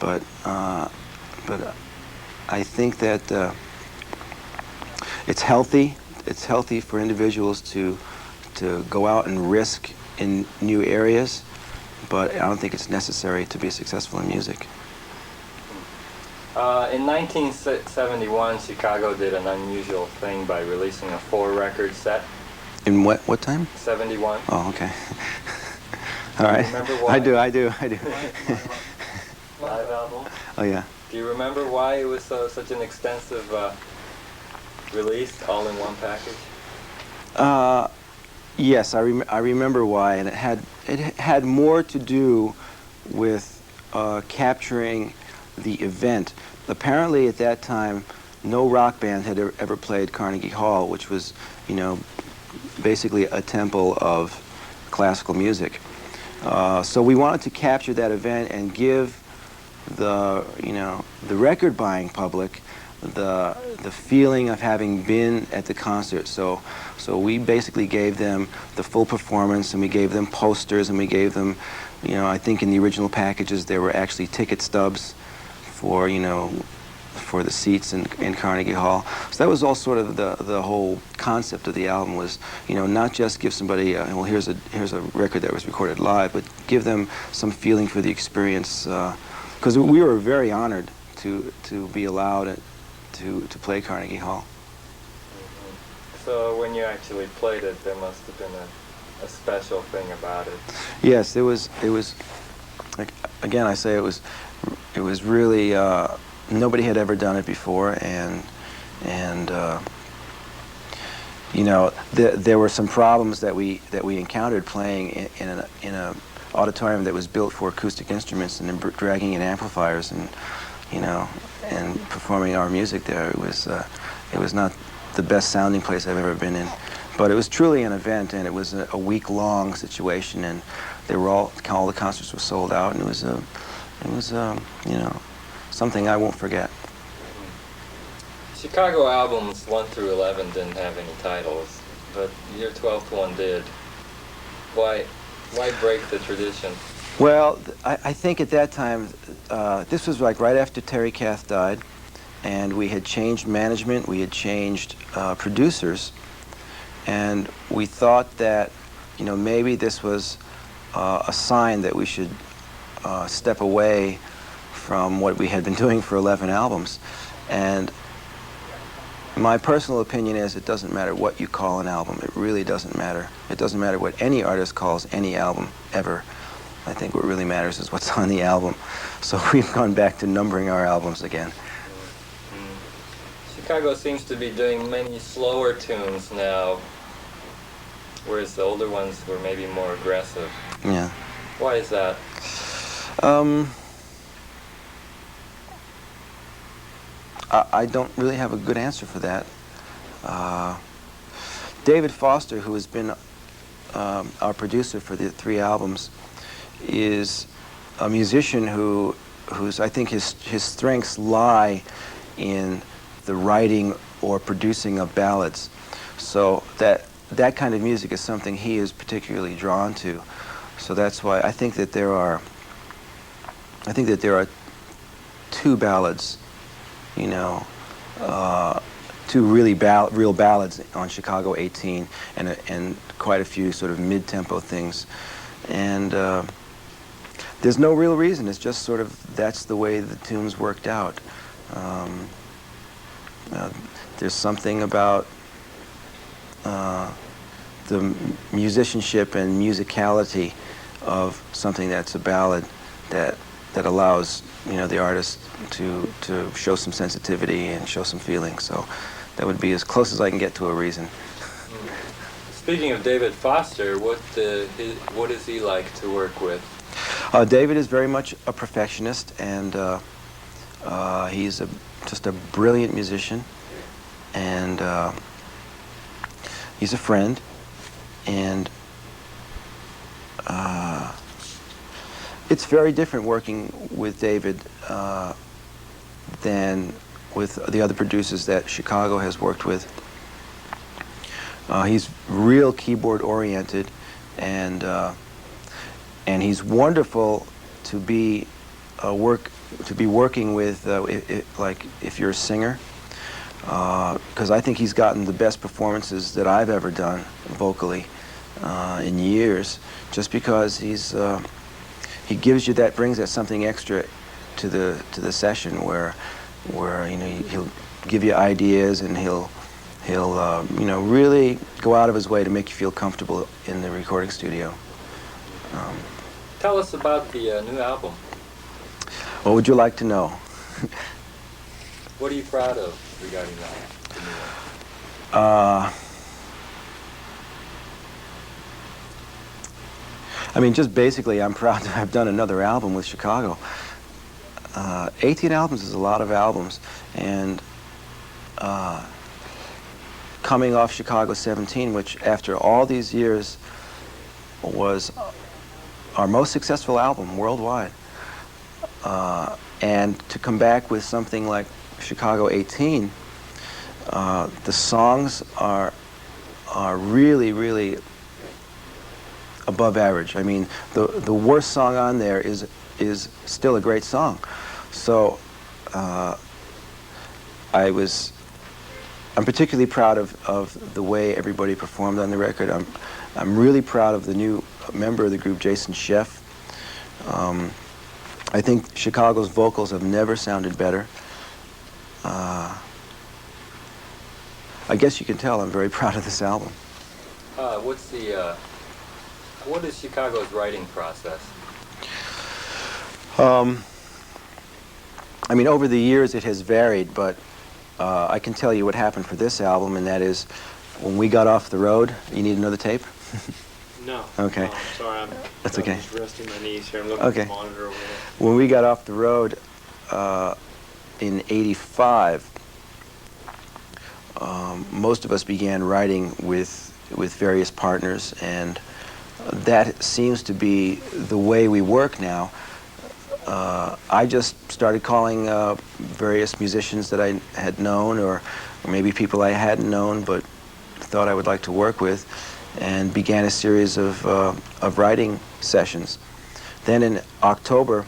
but I think that it's healthy. It's healthy for individuals to go out and risk in new areas, but I don't think it's necessary to be successful in music. In 1971, Chicago did an unusual thing by releasing a 4-record set. In what time? 71. Oh, okay. All right. Remember why? I do. Live album? Oh, yeah. Do you remember why it was such an extensive release, all in one package? Yes, I remember why, and it had more to do with capturing the event. Apparently, at that time, no rock band had ever played Carnegie Hall, which was, you know, basically a temple of classical music. So we wanted to capture that event and give the record-buying public the feeling of having been at the concert. So we basically gave them the full performance, and we gave them posters, and we gave them, you know, I think in the original packages there were actually ticket stubs for, you know, for the seats in Carnegie Hall. So that was all sort of the whole concept of the album, was, you know, not just give somebody, well, here's a record that was recorded live, but give them some feeling for the experience, because we were very honored to be allowed to play Carnegie Hall. So when you actually played it, there must have been a special thing about it. Yes, it was. Like, again, I say it was really, nobody had ever done it before, and you know, there were some problems that we encountered playing in an auditorium that was built for acoustic instruments, and dragging in amplifiers, and, you know, and performing our music there. It was not the best sounding place I've ever been in, but it was truly an event, and it was a week-long situation, and they were all the concerts were sold out, and it was you know, something I won't forget. Chicago albums 1 through 11 didn't have any titles, but your 12th one did. Why break the tradition? Well, I think at that time, this was like right after Terry Kath died, and we had changed management, we had changed producers, and we thought that, you know, maybe this was a sign that we should step away from what we had been doing for 11 albums. And my personal opinion is it doesn't matter what you call an album. It really doesn't matter. It doesn't matter what any artist calls any album, ever. I think what really matters is what's on the album. So we've gone back to numbering our albums again. Chicago seems to be doing many slower tunes now, whereas the older ones were maybe more aggressive. Yeah. Why is that? I don't really have a good answer for that. David Foster, who has been our producer for the 3 albums, is a musician who's I think his strengths lie in the writing or producing of ballads. So that kind of music is something he is particularly drawn to. So that's why I think that there are 2 ballads, you know, 2 really real ballads on Chicago 18, and quite a few sort of mid-tempo things. And there's no real reason. It's just sort of, that's the way the tunes worked out. There's something about the musicianship and musicality of something that's a ballad that allows, you know, the artist to show some sensitivity and show some feeling. So that would be as close as I can get to a reason. Speaking of David Foster, what is he like to work with? David is very much a perfectionist, and he's just a brilliant musician, and he's a friend, and it's very different working with David than with the other producers that Chicago has worked with. He's real keyboard oriented, and he's wonderful to be to be working with, like, if you're a singer, because I think he's gotten the best performances that I've ever done vocally in years, just because he gives you that, brings that something extra to the session where you know, he'll give you ideas, and he'll you know, really go out of his way to make you feel comfortable in the recording studio. Tell us about the new album. What would you like to know? What are you proud of regarding that? The new one? I mean, just basically, I'm proud to have done another album with Chicago. 18 albums is a lot of albums, and coming off Chicago 17, which after all these years was our most successful album worldwide, and to come back with something like Chicago 18, the songs are really, really above average. I mean, the worst song on there is still a great song. So I'm particularly proud of the way everybody performed on the record. I'm really proud of the new member of the group, Jason Scheff. I think Chicago's vocals have never sounded better. I guess you can tell I'm very proud of this album. What is Chicago's writing process? I mean, over the years it has varied, but I can tell you what happened for this album, and that is, when we got off the road. You need another tape? No. Okay. No, I'm sorry. That's I'm okay. just resting my knees here. I'm looking Okay. at the monitor over there. When we got off the road in '85, most of us began writing with various partners, and that seems to be the way we work now. I just started calling various musicians that I had known, or maybe people I hadn't known but thought I would like to work with, and began a series of writing sessions. Then in October